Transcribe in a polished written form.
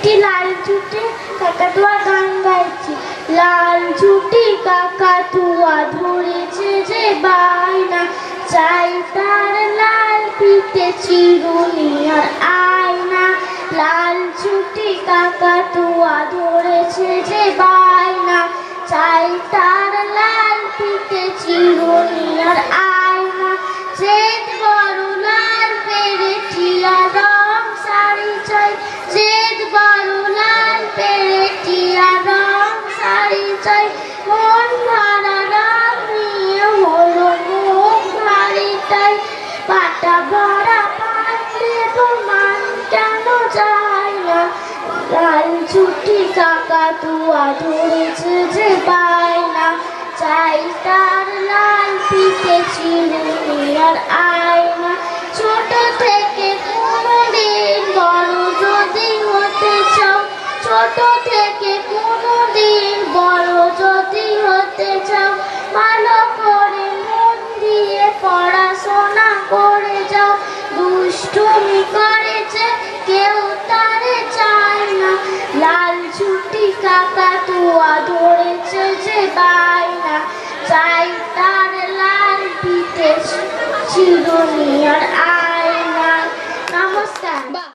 একটি লাল ছুটে কাকাতুয়া গান গাইছি। লাল ছুটি কাকাতুয়া ধরেছে যে বায়না, চাই তার লাল পিঠে চিরুনি আর আয়না। লাল ছুটি কাকাতুয়া ধরেছে যে বায়না, চাই তার লাল পিঠে চিরুনি আর আয়না। শ্বেত বড় লাল পেরেটিয়া রং শাড়ি চাই, শ্বেত বড় লাল পেরেটিয়া রং শাড়ি চাই। মন ভরা রং নিয়ে হলো মুখ ভারীটাই, পাটা ভরা পান দেবো মান কেন যায় না। লাল ছুটি কাকাতুয়া ধরেছে যে বায়না, চাই তার লাল পিঠে চিরুনি আর আয়না। ছোট থেকে কোনোদিন বড় যদি হতে চাও, ছোট থেকে কোনোদিন বড় যদি হতে চাও, ভালো করে মন দিয়ে পড়াশোনা করে যাও। দুষ্টুমি করেছে কেউ তারে চায় না, লাল ছুটি কাকাতুয়া ধরেছে যে বায়না, চাই তার লাল পিঠে চিরুনি আর